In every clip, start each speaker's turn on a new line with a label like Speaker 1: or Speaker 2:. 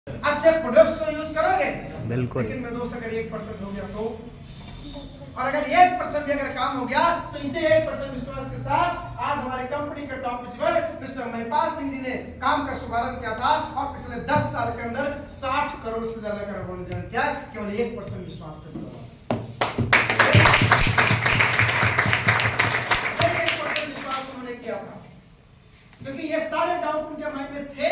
Speaker 1: अच्छे प्रोडक्ट्स तो यूज करोगे
Speaker 2: बिल्कुल।
Speaker 1: लेकिन मेरे दोस्त अगर 1% हो गया तो, और अगर 1% भी अगर काम हो गया तो इसे 1% विश्वास के साथ आज हमारे कंपनी के टॉप पिचवर मिस्टर महिपाल सिंह जी ने काम का शुभारंभ किया था और पिछले 10 साल के अंदर 60 करोड़ से ज्यादा का रेवेन्यू जनरेट किया केवल 1% विश्वास के बल। 1% विश्वास उन्होंने किया था क्योंकि ये सारे डाउट उनके माइंड में थे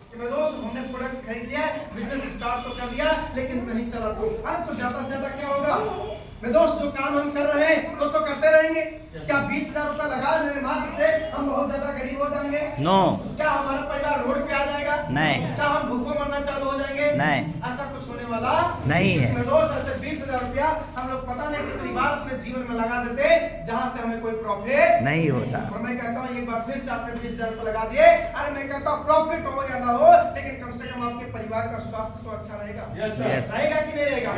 Speaker 1: कि मेरे दोस्त हमने प्रोडक्ट खरीद लिया, बिजनेस स्टार्ट तो कर दिया लेकिन नहीं चला तो अरे तो ज्यादा से ज्यादा क्या होगा मेरे दोस्त, जो काम हम कर रहे हैं वो तो करते रहेंगे। क्या 20,000 रुपया लगा देने मात्र से हम बहुत ज्यादा गरीब हो जाएंगे?
Speaker 2: नो।
Speaker 1: क्या हमारा परिवार रोड पे आ जाएगा?
Speaker 2: नहीं।
Speaker 1: क्या हम भूखों मरना चालू हो जाएंगे?
Speaker 2: नहीं।
Speaker 1: ऐसा कुछ होने वाला
Speaker 2: नहीं है।
Speaker 1: मेरे दोस्त ऐसे 20,000 रुपया हम लोग पता नहीं कितनी बार अपने जीवन में लगा देते जहाँ से हमें कोई प्रॉफिट
Speaker 2: नहीं होता।
Speaker 1: और मैं कहता हूँ एक बार फिर से आपने 20,000 रुपया लगा दिए, अरे मैं कहता हूँ प्रॉफिट हो या ना हो लेकिन कम से कम आपके परिवार का स्वास्थ्य तो अच्छा रहेगा। रहेगा कि नहीं रहेगा?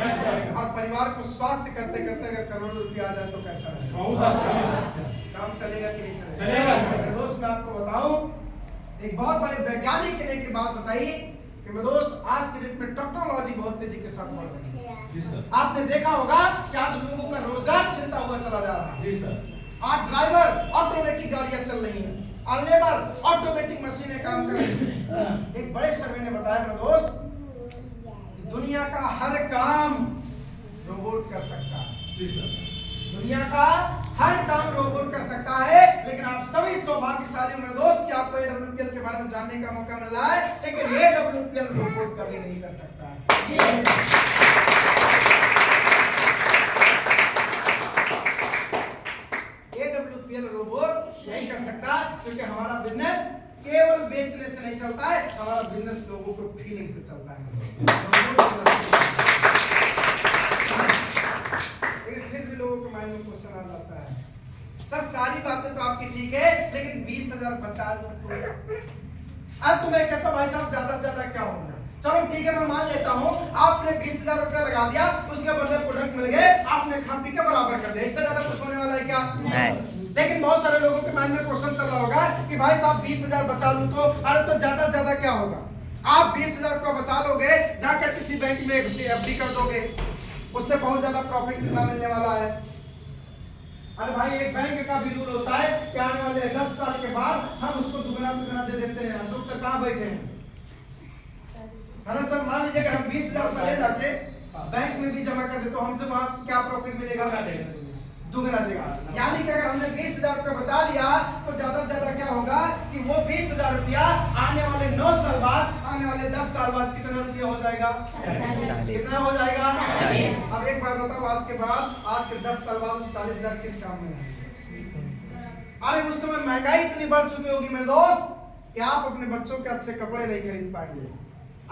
Speaker 1: और परिवार को स्वास्थ्य करते करते अगर करोड़ों रुपया आ जाए तो कैसा रहेगा? काम चलेगा कि नहीं चलेगा? दोस्त मैं आपको बताऊं, एक बहुत बड़े वैज्ञानिक ने की बात बताई कि मैं दोस्त आज के डेट में टेक्नोलॉजी बहुत तेजी के साथ बढ़ रही है। आपने देखा होगा कि आज लोगों का रोजगार छिनता हुआ चला जा रहा है। आज ड्राइवर ऑटोमेटिक गाड़ियां चल रही हैं और लेबर ऑटोमेटिक मशीनें काम कर रही हैं। एक बड़े सर्वे ने बताया मेरे दोस्त दुनिया का हर काम रोबोट कर सकता है। दुनिया का हर काम रोबोट कर सकता है लेकिन आप सभी सौभाग्यशाली मेरे दोस्त कि आपको AWPL के बारे में जानने का मौका मिला है, लेकिन AWPL रोबोट कभी नहीं कर सकता है। AWPL रोबोट नहीं कर सकता क्योंकि हमारा बिजनेस केवल बेचने से नहीं चलता है, हमारा बिजनेस लोगों को फीलिंग से चलता है। फिर भी लोगों के माइंड में क्वेश्चन आ जाता है सर सारी बातें तो आपकी ठीक है लेकिन 20,000 बचा लो। अब तो मैं कहता हूं भाई साहब ज्यादा से ज्यादा क्या होगा? चलो ठीक है मैं मान लेता हूं आपने 20,000 रुपया लगा दिया, उसके बदले प्रोडक्ट मिल गए, आपने खा पी के बराबर कर दिया, इससे ज्यादा कुछ होने वाला है क्या? नहीं। लेकिन बहुत सारे लोगों के माइंड में क्वेश्चन चल रहा होगा कि भाई साहब 20,000 बचा लूं तो अरे तो ज्यादा से ज्यादा क्या होगा? आप 20,000 रुपया बचा लोगे, जाकर किसी बैंक में FD कर दोगे, उससे बहुत ज्यादा प्रॉफिट कितना मिलने वाला है? अरे भाई एक बैंक का भी रूल होता है कि आने वाले 10 साल के बाद हम उसको दुगना दे देते हैं। अशोक सर कहाँ बैठे हैं? अरे सर मान लीजिए अगर हम 20,000 रुपए ले जाके बैंक में भी जमा कर दे तो हमसे वहां क्या प्रॉफिट मिलेगा? दुगना देगा। यानी कि अगर हमने 20,000 रुपए बचा लिया तो ज्यादा से ज्यादा क्या होगा कि वो 20,000 रुपया आने वाले 9 साल बाद, आने वाले 10 साल बाद कितना रुपया हो जाएगा? 40। कितना हो जाएगा? 40। अब एक बार बताओ आज के बाद, आज के 10 साल बाद 40,000 किस काम में है? अरे उस समय महंगाई इतनी बढ़ चुकी होगी मेरे दोस्त कि आप अपने बच्चों के अच्छे कपड़े नहीं खरीद पाएंगे,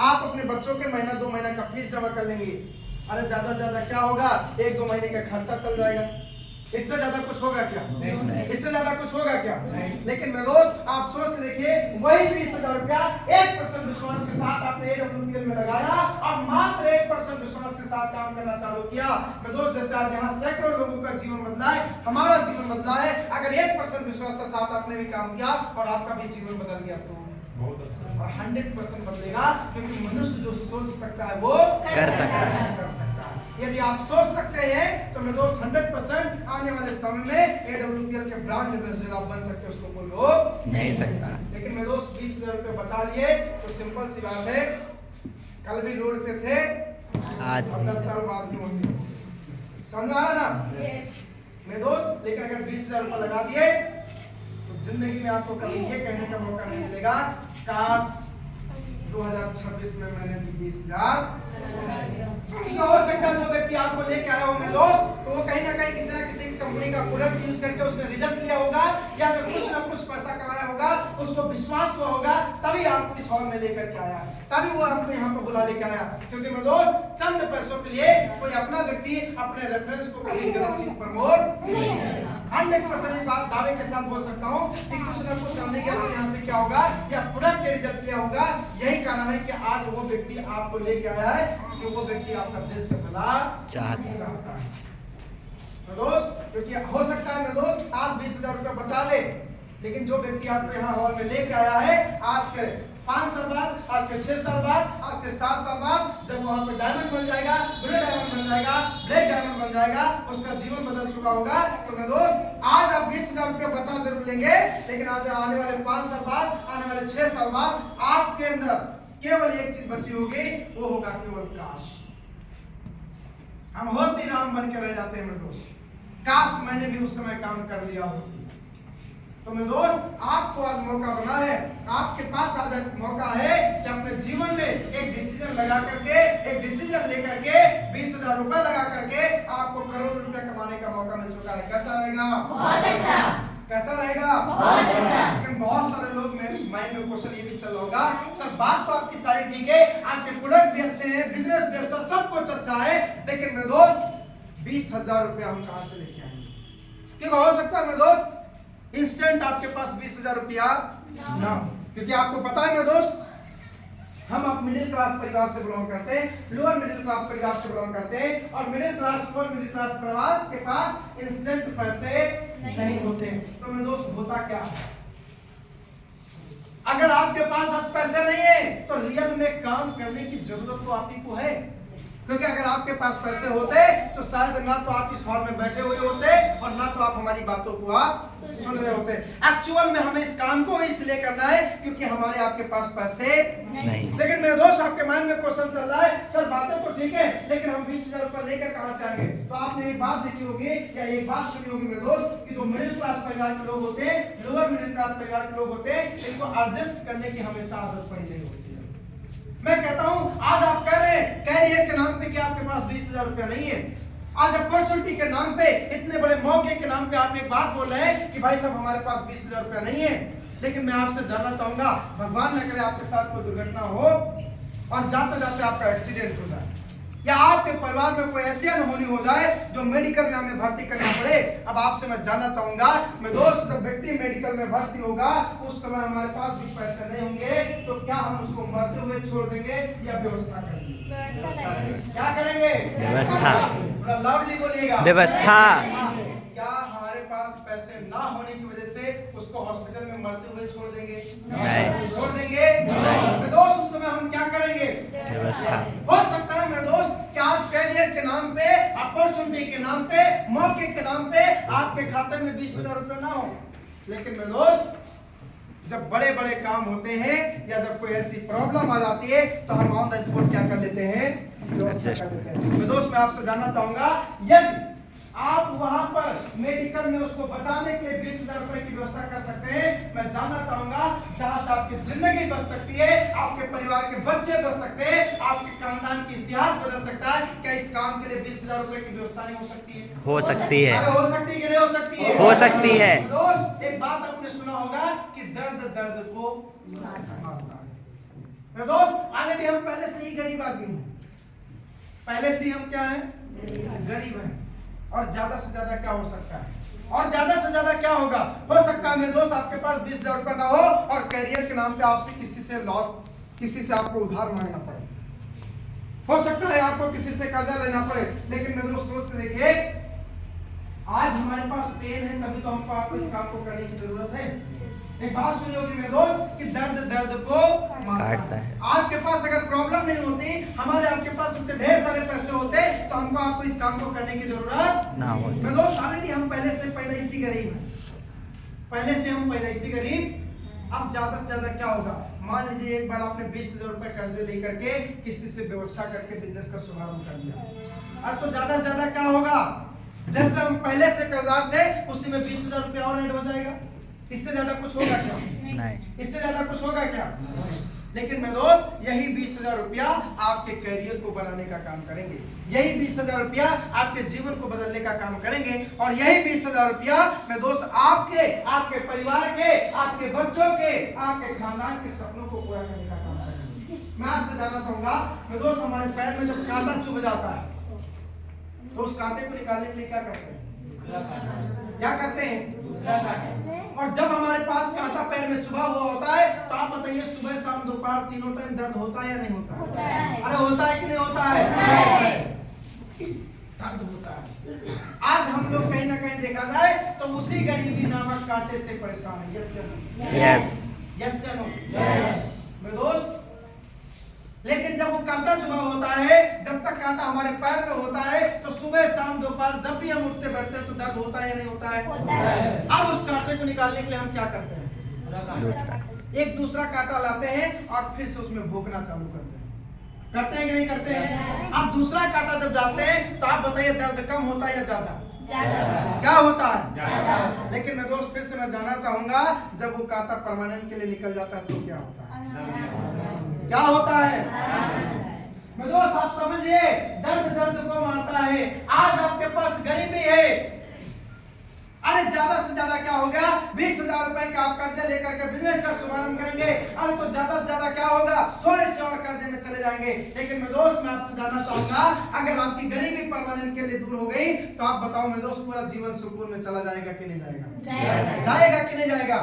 Speaker 1: आप अपने बच्चों के महीना 2 महीना का फीस जमा कर लेंगे। अरे ज्यादा ज्यादा क्या होगा? 1-2 महीने का खर्चा चल जाएगा। इससे ज्यादा कुछ होगा क्या? नहीं। इससे ज्यादा कुछ होगा क्या? नहीं। लेकिन मेरे दोस्त आप सोच के देखिए वही 20,000 रुपया 1% विश्वास के साथ आपने AWPL में लगाया और मात्र 1% विश्वास के साथ काम करना चालू किया। मेरे दोस्त जैसे आज यहाँ सैकड़ों लोगों का जीवन बदला है, हमारा जीवन बदला है। अगर 1% विश्वास के साथ आपने भी काम किया और आपका भी जीवन बदल गया तो बहुत अच्छा। और 100% बदलेगा क्योंकि मनुष्य जो सोच सकता है वो
Speaker 2: कर सकता है।
Speaker 1: यदि आप सोच सकते हैं तो मेरे दोस्त 100% आने वाले समय में AWPL के ब्रांड एम्बेसडर आप बन सकते हो, उसको कोई रोक
Speaker 2: नहीं सकता।
Speaker 1: लेकिन मेरे दोस्त 20,000 रुपए बचा लिए तो सिंपल सी बात है, कल भी रोड पे थे,
Speaker 2: आज
Speaker 1: 10 साल बाद भी होंगे। समझ आ रहा ना मेरे दोस्त? लेकिन अगर 20,000 रुपए लगा दिए तो जिंदगी में आपको कभी ये कहने का मौका नहीं मिलेगा काश 2026 में मैंने भी 20,000 हो सकता है। जो व्यक्ति आपको लेके आया हो मेरे दोस्त तो वो कहीं ना कहीं किसी ना किसी कंपनी का प्रोडक्ट यूज करके उसने रिजल्ट लिया होगा या तो कुछ ना कुछ पैसा कमाया होगा, उसको विश्वास हुआ होगा, तभी आपको इस हॉल में लेकर के आया, तभी वो आपको यहाँ पर बुला लेकर आया। क्योंकि मेरे दोस्त चंद पैसों के लिए कोई अपना व्यक्ति अपने रेफरेंस को कभी गलत चीज प्रमोट नहीं करेगा। 100% बात दावे के साथ बोल सकता हूँ कि कुछ ना कुछ हमने यहाँ से क्या होगा या प्रोडक्ट के रिजल्ट क्या होगा। यही कारण है कि आज वो व्यक्ति आपको लेके आया है कि वो व्यक्ति आपका दिल से भला चाहता है दोस्त। क्योंकि हो सकता है मेरे दोस्त आज 20,000 रुपया बचा ले, लेकिन जो व्यक्ति आपको यहाँ हॉल में लेके आया है आज के 5 साल बाद, आज के 6 साल बाद, आज के 7 साल बाद जब वहां पे डायमंड बन जाएगा, ब्लू डायमंड बन जाएगा, ब्लैक डायमंड बन जाएगा, उसका जीवन बदल चुका होगा। तो मेरे दोस्त आज आप 20,000 रुपया बचा जरूर लेंगे, लेकिन आज आने वाले 5 साल बाद, आने वाले 6 साल बाद आपके अंदर केवल एक चीज बची होगी, वो होगा केवल काश। हम होती राम बन के रह जाते हैं मेरे दोस्त, काश मैंने भी उस समय काम कर लिया होती। तो मेरे दोस्त आपको आज मौका बना है, आपके पास आज एक मौका है कि अपने जीवन में एक डिसीजन लगा करके, एक डिसीजन लेकर के 20,000 रुपए लगा करके आपको करोड़ों रुपए कमाने का मौका मिल चुका है। कैसा रहेगा? बहुत अच्छा। कैसा रहेगा? बहुत अच्छा। लेकिन बहुत सारे लोग मेरे माइंड में क्वेश्चन ये भी चल रहा होगा, सर बात तो आपकी सारी ठीक है, आपके प्रोडक्ट भी अच्छे हैं, बिजनेस भी अच्छा, सब कुछ अच्छा है, लेकिन मेरे दोस्त 20,000 रुपए हम कहां से लेके आएंगे? क्योंकि हो सकता है मेरे दोस्त इंस्टेंट आपके पास 20,000 रुपया ना, क्योंकि आपको पता है मेरे दोस्त हम आप मिडिल क्लास परिवार से बिलोंग करते हैं, लोअर मिडिल क्लास परिवार से बिलोंग करते हैं, और middle class lower middle class परिवार के पास इंस्टेंट पैसे नहीं होते। तो मेरे दोस्त होता क्या है, अगर आपके पास आज पैसे नहीं है तो रियल में काम करने की जरूरत तो आप ही को है, क्योंकि अगर आपके पास पैसे होते तो शायद ना तो आप इस हॉल में बैठे हुए होते और ना तो आप हमारी बातों को आप सुन रहे होते। एक्चुअल में हमें इस काम को इसलिए करना है क्योंकि हमारे आपके पास पैसे नहीं। लेकिन मेरे दोस्त आपके माइंड में क्वेश्चन चल रहा है, सर बातें तो ठीक है लेकिन हम 20,000 रुपए लेकर कहां से आएंगे? तो आपने एक बात देखी होगी या एक बात सुनी होगी मेरे दोस्त कि जो मिडिल क्लास परिवार के लोग होते हैं, लोअर मिडिल क्लास परिवार के लोग होते हैं, इनको एडजस्ट करने की हमेशा आदत पड़ी नहीं होती। मैं कहता हूं आज आप कह रहे हैं कैरियर के नाम पे कि आपके पास 20,000 रुपया नहीं है, आज अपॉर्चुनिटी के नाम पे, इतने बड़े मौके के नाम पे आप एक बात बोल रहे हैं कि भाई साहब हमारे पास 20,000 रुपया नहीं है, लेकिन मैं आपसे जानना चाहूंगा, भगवान न करे आपके साथ कोई दुर्घटना हो और जाते जाते आपका एक्सीडेंट हो जाए या आपके परिवार में कोई ऐसी अनहोनी हो जाए जो मेडिकल में हमें भर्ती करना पड़े। अब आपसे मैं जानना चाहूंगा मेरे दोस्त, जब व्यक्ति मेडिकल में भर्ती होगा उस समय हमारे पास भी पैसे नहीं होंगे, तो क्या हम उसको मरते हुए छोड़ देंगे या व्यवस्था करेंगे? क्या करेंगे? व्यवस्था। थोड़ा लाउडली बोलिएगा। व्यवस्था। क्या हमारे पास पैसे ना होने की वजह से उसको हॉस्पिटल में मरते हुए छोड़ देंगे? नहीं। छोड़ देंगे? नहीं। दोस्त उस समय हम क्या करेंगे? व्यवस्था। हो सकता है मेरे दोस्त कि आज कैरियर के नाम पे, अपॉर्चुनिटी के नाम पे, मौके के नाम पे आपके खाते में 20,000 रुपए ना हो, लेकिन मेरे दोस्त जब बड़े बड़े काम होते हैं या जब कोई ऐसी प्रॉब्लम आ जाती है तो हम ऑन द स्पॉट क्या कर लेते हैं? व्यवस्था कर लेते हैं। तो दोस्त मैं आपसे जानना चाहूंगा, यदि आप वहां पर मेडिकल में उसको बचाने के लिए 20,000 रुपए की व्यवस्था कर सकते हैं, मैं जानना चाहूंगा जहां से आपकी जिंदगी बच सकती है, आपके परिवार के बच्चे बच सकते हैं, आपके खानदान की इतिहास बदल सकता है, क्या इस काम के लिए 20,000 रुपए की व्यवस्था नहीं हो सकती है? हो सकती है। हो सकती है कि नहीं हो सकती है? हो सकती है। दोस्त एक बात आपने सुना होगा कि दर्द दर्द को मारता है। दोस्त ऑलरेडी हम पहले से ही गरीब आदमी हैं, पहले से ही हम क्या हैं? गरीब हैं। और ज्यादा से ज्यादा क्या हो सकता है? और ज्यादा से ज्यादा क्या होगा? हो सकता है मेरे दोस्त आपके पास 20,000 रुपए ना हो और कैरियर के नाम पे आपसे किसी से लॉस, किसी से आपको उधार मांगना पड़े, हो सकता है आपको किसी से कर्जा लेना पड़े, लेकिन मेरे दोस्त सोच के देखिए आज हमारे पास पेन है तभी तो हमको आपको इस काम को करने की जरूरत है। एक बात सुनी होगी मेरे दोस्त कि दर्द दर्द को काटता है। आपके पास अगर प्रॉब्लम नहीं होती, हमारे आपके पास इतने ढेर सारे पैसे होते तो हमको आपको इस काम को करने की जरूरत ना होती। मेरे दोस्त ऑलरेडी हम पहले से पैदाइशी गरीब हैं, पहले से हम पैदाइशी गरीब। अब ज्यादा से ज्यादा क्या होगा? मान लीजिए एक बार आपने 20,000 रुपए कर्जे लेकर के किसी से व्यवस्था करके बिजनेस का शुभारंभ कर दिया, अब तो ज्यादा से ज्यादा क्या होगा? जैसे हम पहले से कर्जदार थे उसी में 20,000 रुपया और ऐड हो जाएगा। इससे ज्यादा कुछ होगा क्या? नहीं। इससे ज्यादा कुछ होगा क्या? लेकिन मेरे दोस्त यही 20,000 रुपया आपके करियर को बनाने का काम करेंगे, यही 20,000 रुपया आपके जीवन को बदलने का काम करेंगे, और यही 20,000 रुपया मेरे दोस्त आपके, आपके परिवार के, आपके बच्चों के, आपके खानदान के सपनों को पूरा करने का काम करेंगे। मैं आपसे जानना चाहूंगा मेरे दोस्त, हमारे पैर में जब कांटा चुभ जाता है तो उस कांटे को निकालने के लिए क्या करते हैं? क्या करते हैं? और जब हमारे पास कांटा पैर में चुभा हुआ होता है तो आप बताइए सुबह शाम दोपहर तीनों टाइम दर्द होता है या नहीं होता है? अरे होता है कि नहीं होता है? दर्द होता है। आज हम लोग कहीं ना कहीं देखा जाए तो उसी गरीबी नामक कांटे से परेशान है। यस या नो? यस। यस या नो? यस। मेरे दोस्त, लेकिन जब वो कांटा चुभा होता है, जब तक कांटा हमारे पैर में होता है, तो सुबह शाम दोपहर जब भी हम उठते बैठते हैं तो दर्द होता है या नहीं होता है?
Speaker 3: होता है।
Speaker 1: अब उस कांटे को निकालने के लिए हम क्या करते हैं?
Speaker 2: दूसरा
Speaker 1: एक दूसरा कांटा लाते हैं और फिर से उसमें भोंकना चालू करते हैं। करते हैं कि नहीं करते हैं? अब दूसरा कांटा जब डालते हैं तो आप बताइए दर्द कम होता है या ज्यादा? क्या होता है? लेकिन मैं दोस्त फिर से मैं जानना चाहूंगा, जब वो कांटा परमानेंट के लिए निकल जाता है तो क्या होता है? क्या होता है? मैं दोस्त आप समझिए, दर्द दर्द को मारता है। आज आपके पास गरीबी है, अरे ज्यादा से ज्यादा क्या हो गया, 20,000 रुपए का आप कर्जा लेकर के बिजनेस का शुभारंभ करेंगे, अरे तो ज्यादा से ज्यादा क्या होगा, थोड़े से और कर्जे में चले जाएंगे। लेकिन मैं दोस्त मैं आपसे जानना चाहूंगा, अगर आपकी गरीबी परमानेंट के लिए दूर हो गई तो आप बताओ मैं दोस्त, पूरा जीवन सुकून में चला जाएगा कि नहीं जाएगा? जाएगा कि नहीं जाएगा?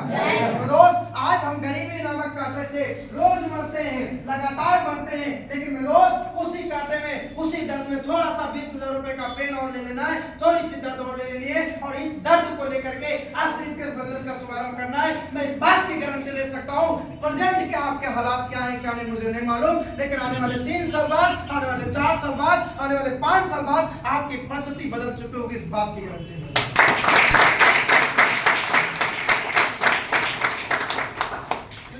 Speaker 1: तो दोस्त आज हम गरीबी नामक कांटे से रोज मरते हैं, लगातार मरते हैं, लेकिन मैं दोस्त उसी कांटे में, उसी दर्द में थोड़ा सा 20,000 रुपए का पेन और ले लेना है, थोड़ी सी दर्द और ले लेनी है और इस दर्द को लेकर के आज स्लीपलेस वेलनेस का शुभारंभ करना है। मैं इस बात की गारंटी ले सकता हूं, प्रेजेंट के आपके हालात क्या है क्या नहीं मुझे नहीं मालूम, लेकिन आने वाले 3 साल बाद, आने वाले 4 साल बाद, आने वाले 5 साल बाद आपकी परिस्थिति बदल चुकी होगी, इस बात की गारंटी है।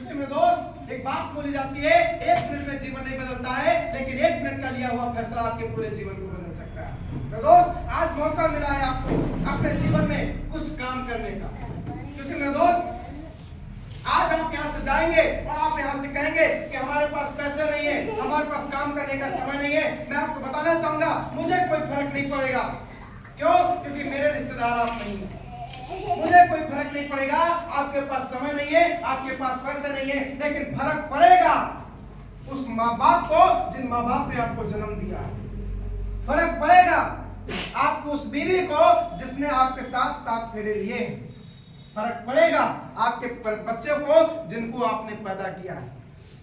Speaker 1: मेरे दोस्त एक बात बोली जाती है, 1 मिनट में जीवन नहीं बदलता है, लेकिन 1 मिनट का लिया हुआ फैसला आपके पूरे जीवन को बदल सकता है। मेरे दोस्त आज मौका मिला है आपको अपने जीवन में कुछ काम करने का, क्योंकि मेरे दोस्त आज आप यहाँ से जाएंगे और आप यहाँ से कहेंगे कि हमारे पास पैसे नहीं है, हमारे पास काम करने का समय नहीं है। मैं आपको बताना चाहूंगा मुझे कोई फर्क नहीं पड़ेगा। क्यों? क्योंकि मेरे रिश्तेदार आप नहीं है, मुझे कोई फर्क नहीं पड़ेगा। आपके पास समय नहीं है, आपके पास पैसे नहीं है, लेकिन फर्क पड़ेगा उस माँ बाप को जिन माँ बाप ने आपको जन्म दिया। फर्क पड़ेगा आपको उस बीवी को जिसने आपके साथ 7 फेरे लिए। फर्क पड़ेगा आपके बच्चे को जिनको आपने पैदा किया है।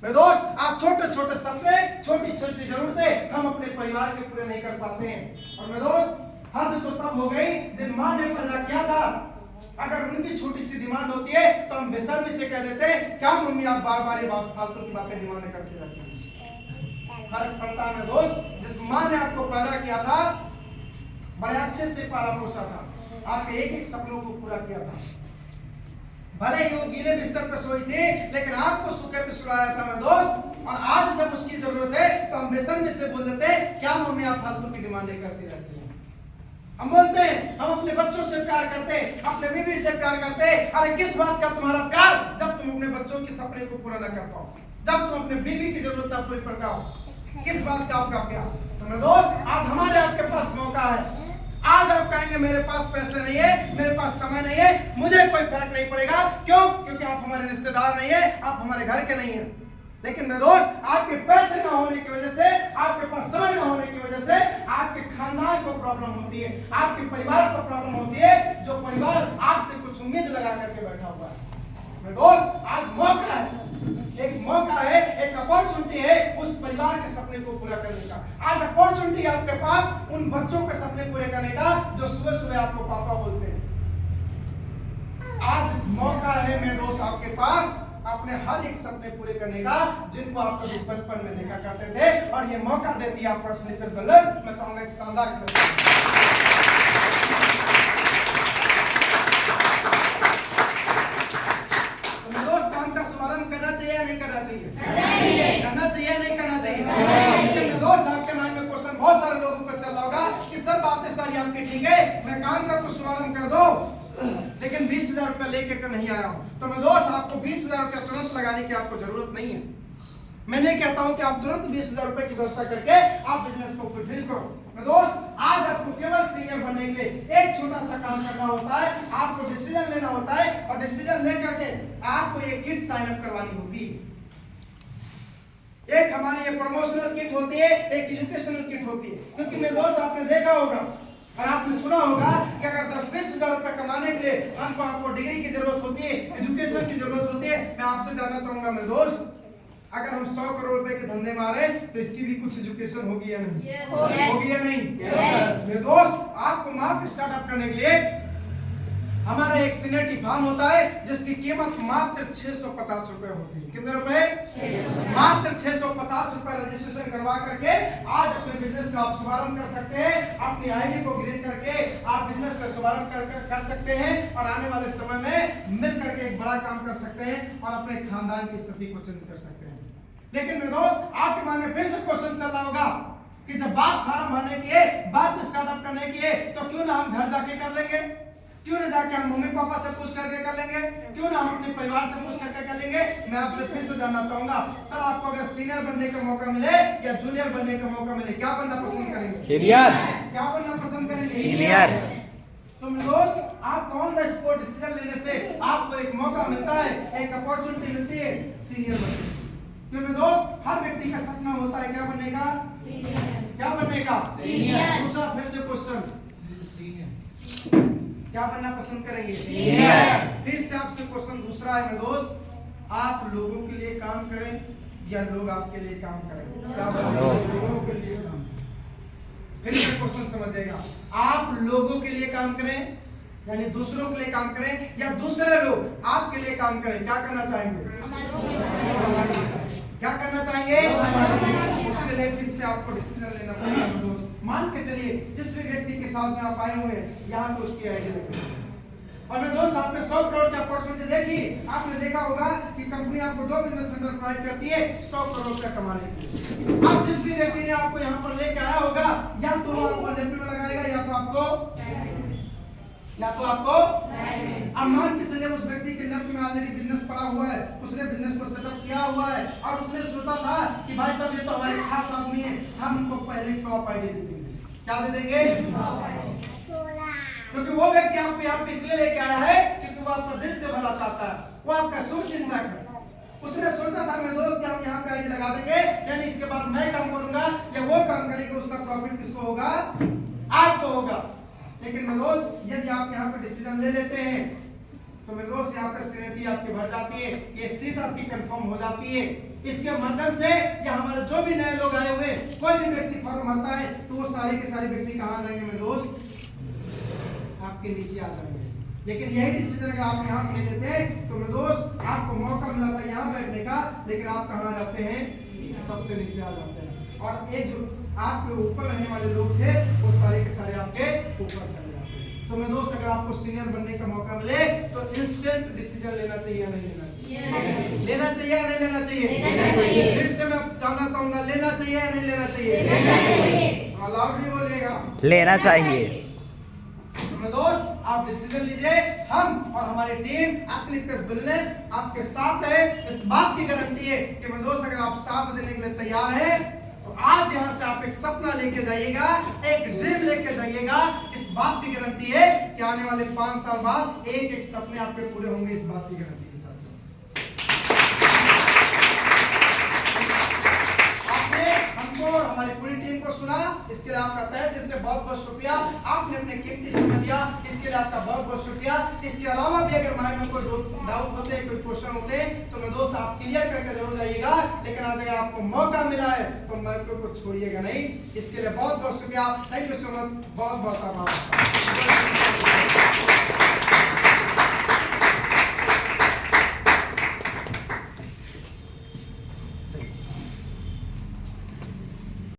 Speaker 1: मेरे दोस्त आप छोटे छोटे सपने, छोटी छोटी जरूरतें हम अपने परिवार के पूरे नहीं कर पाते हैं। और मेरे दोस्त हद तो तब हो गई जिन माँ ने पैदा किया था, अगर उनकी छोटी सी डिमांड होती है तो हम बेशर्मी से कह देते हैं क्या मम्मी आप बार बार ये फालतू की बातें डिमांड करके रखते हैं। फर्क पड़ता है मेरे दोस्त, जिस माँ ने आपको पैदा किया था, बड़े अच्छे से पाला पोसा था, आपके एक एक सपनों को पूरा किया था। भले ही वो गीले बिस्तर पर सोई थी, लेकिन आपको सूखे पे सुलाया था मेरे दोस्त। और आज जब उसकी जरूरत है तो हम बेशर्मी से बोल देते हैं क्या मम्मी आप फालतू की डिमांडें करती रहती हैं। हम बोलते हैं हम अपने बच्चों से प्यार करते हैं, अपने बीवी से प्यार करते हैं। अरे किस बात का तुम्हारा प्यार जब तुम अपने बच्चों के सपने को पूरा न कर पाओ, जब तुम अपने बीवी की जरूरत न पूरी कर पाओ, किस बात का आपका प्यार? तो मेरे दोस्त आज हमारे आपके पास मौका है। आज आप कहेंगे मेरे पास पैसे नहीं है, मेरे पास समय नहीं है, मुझे कोई फर्क नहीं पड़ेगा। क्यों? क्योंकि आप हमारे रिश्तेदार नहीं है, आप हमारे घर के नहीं है। लेकिन मेरे दोस्त आपके पैसे ना होने की वजह से, आपके पास समय ना होने की वजह से आपके खानदान को प्रॉब्लम होती है, आपके परिवार को प्रॉब्लम होती है, जो परिवार आपसे कुछ उम्मीद लगा करके बैठा हुआ है। मेरे दोस्त आज मौका है, एक मौका है, एक अपॉर्चुनिटी है उस परिवार के सपने को पूरा करने का। आज अपॉर्चुनिटी है आपके पास उन बच्चों के सपने पूरे करने का जो सुबह सुबह आपको पापा बोलते हैं। आज मौका है मेरे दोस्त आपके पास अपने हर एक सपने पूरे करने का जिनको आप कभी बचपन में देखा करते थे, और ये मौका देती है आपको स्लीपलेस वेलनेस। मैं चाहूंगा एक शानदार दोस्त काम का शुभारंभ करना चाहिए या नहीं करना चाहिए? करना चाहिए या नहीं करना चाहिए? दोस्त आपके मन में क्वेश्चन बहुत सारे लोगों को चल रहा होगा कि सर बातें सारी आपकी ठीक है, मैं काम का तो शुभारंभ कर दो, लेकिन 20,000 रुपया लेके कर नहीं आया हूं। तो मैं दोस्त आपको 20,000 रुपया तुरंत लगाने की आपको जरूरत नहीं है। मैं नहीं कहता हूं कि आप तुरंत 20,000 रुपए की व्यवस्था करके आप बिजनेस को फुलफिल करो। मैं दोस्त आज आपको केवल सीनियर बनने के लिए एक छोटा सा काम करना होता है, आपको डिसीजन लेना होता है, और डिसीजन लेकर के आपको एक किट साइन अप करवानी होती है। एक हमारी ये प्रमोशनल किट होती है, एक एजुकेशनल किट होती है। क्योंकि मेरे दोस्त आपने देखा होगा और आपने सुना होगा कि अगर 10-20 हजार रुपए कमाने के लिए आपको डिग्री की जरूरत होती है, एजुकेशन की जरूरत होती है। मैं आपसे जानना चाहूंगा मेरे दोस्त, अगर हम 100 करोड़ रुपए के धंधे मारे तो इसकी भी कुछ एजुकेशन होगी या नहीं? होगी या नहीं? मेरे दोस्त आपको मार्केट स्टार्टअप करने के लिए हमारा एक सिनेटी फार्म होता है जिसकी कीमत मात्र 650 रुपए होती है। कितने रुपए? मात्र 650 रुपए रजिस्ट्रेशन करवा करके आज अपने बिजनेस का आप शुभारंभ कर सकते हैं। अपनी आईडी को ग्रीन करके आप बिजनेस का शुभारंभ कर सकते हैं और आने वाले समय में मिल करके एक बड़ा काम कर सकते हैं और अपने खानदान की स्थिति को चेंज कर सकते हैं। लेकिन मेरे दोस्त, आपके मन में फिर से क्वेश्चन चल रहा होगा कि जब बात फार्म भरने की है, बात स्टार्टअप करने की है, तो क्यों ना हम घर जाके कर लेंगे, क्यों ना जाके हम मम्मी पापा से पूछ करके कर लेंगे, क्यों ना हम अपने परिवार से पूछ करके कर लेंगे। मैं आपसे फिर से जानना चाहूंगा, सर आपको अगर सीनियर बनने का मौका मिले या जूनियर बनने का मौका मिले, क्या बनना पसंद करेंगे?
Speaker 2: सीनियर।
Speaker 1: क्या बनना पसंद करेंगे?
Speaker 2: सीनियर।
Speaker 1: तो मेरे दोस्त, आपको ऑन द स्पॉट डिसीजन लेने से आपको एक मौका मिलता है, एक अपॉर्चुनिटी मिलती है सीनियर बनने की। क्योंकि दोस्त, हर व्यक्ति का सपना होता है क्या बनने का? सीनियर। क्या बनने का? सीनियर। दूसरा फिर से क्वेश्चन, क्या बनना पसंद करेंगे?
Speaker 2: सीनियर।
Speaker 1: फिर से आपसे क्वेश्चन दूसरा है मेरे दोस्त, आप लोगों के लिए काम करें या लोग आपके लिए काम करें? क्या बोलेंगे? लोगों के लिए काम। फिर से क्वेश्चन समझिएगा, आप लोगों के लिए काम करें यानी दूसरों के लिए काम करें या दूसरे लोग आपके लिए काम करें? क्या करना चाहेंगे? क्या करना चाहेंगे? उसके लिए फिर से आपको डिसीजन लेना पड़ेगा दोस्त। मान के चलिए जिस भी व्यक्ति के साथ में आप आए हुए हैं, यहाँ पे उसकी आईडी लगी और मेरे दोस्त, आपने 100 करोड़ की अपॉर्चुनिटी देखी। आपने देखा होगा कि कंपनी आपको 2 बिजनेस सेंटर प्रोवाइड करती है 100 करोड़ रुपया कमाने के लिए। अब जिस भी व्यक्ति ने आपको यहाँ पर लेके आया होगा, या तो वो आपको लेफ्ट में लगाएगा या तो आपको अब मान के चलिए उस व्यक्ति के लेफ्ट में ऑलरेडी बिजनेस पड़ा हुआ है, उसने बिजनेस को सेटअप किया हुआ है और उसने सोचा था कि भाई साहब ये तो हमारे खास आदमी है, हम उनको पहले टॉप आईडी दे देंगे। क्या दे देंगे? क्योंकि वो व्यक्ति आपको यहाँ पे इसलिए लेके आया है क्योंकि वो आपका दिल से भला चाहता है, वो आपका शुभ चिंतक है। उसने सोचा था मेरे दोस्त कि हम यहाँ पे आईडी लगा देंगे, यानी इसके बाद मैं काम करूंगा या वो काम करेगा, उसका प्रॉफिट किसको होगा? आपको होगा। लेकिन मेरे दोस्त, यदि आप यहाँ पे डिसीजन ले लेते हैं तो मेरे दोस्त यहाँ पे सीनियरिटी आपकी बढ़ जाती है, ये सीट आपकी कंफर्म हो जाती है। इसके माध्यम से या हमारे जो भी नए लोग आए हुए, कोई भी व्यक्ति फॉर्म भरता है तो वो सारे के सारे व्यक्ति कहाँ जाएंगे मेरे दोस्त? आपके नीचे आ जाएंगे। लेकिन यही डिसीजन अगर आप यहाँ ले लेते हैं तो मेरे दोस्त, आपको मौका मिला था यहाँ बैठने का, लेकिन आप कहाँ जाते हैं? सबसे नीचे आ जाते हैं और ये जो आपके ऊपर रहने वाले लोग थे वो सारे के सारे आपके ऊपर चले जाते हैं। तो मेरे दोस्त, अगर आपको सीनियर बनने का मौका मिले तो इंस्टेंट डिसीजन लेना चाहिए या नहीं लेना चाहिए? लेना चाहिए या नहीं लेना चाहिए? फिर से मैं जानना चाहूंगा, लेना चाहिए या नहीं लेना चाहिए? लाउडली बोलिएगा।
Speaker 2: लेना चाहिए।
Speaker 1: तो दोस्त, आप डिसीजन लीजिए। हम और हमारी टीम असली पेस बिजनेस आपके साथ है। इस बात की गारंटी है कि मेरे दोस्त, अगर आप साथ देने के लिए तैयार हैं तो आज यहाँ से आप एक सपना लेके जाइएगा, एक ड्रीम लेके जाइएगा। इस बात की गारंटी है कि आने वाले 5 साल बाद एक सपने आपके पूरे होंगे। इस बात की गारंटी है साथियों। आपने हमको और हमारी पूरी टीम को सुना, इसके लिए आपका तहे दिल से बहुत बहुत शुक्रिया। आपने अपने कीमती समय दिया, इसके लिए आपका बहुत बहुत शुक्रिया। इसके अलावा भी अगर माइंड में कोई डाउट होते, कोई क्वेश्चन होते तो मेरे दोस्त आप क्लियर करके जरूर जाइएगा। लेकिन आज अगर आपको मौका मिला है तो माइक को छोड़िएगा नहीं। इसके लिए बहुत बहुत शुक्रिया। Thank you so much. बहुत बहुत आभार।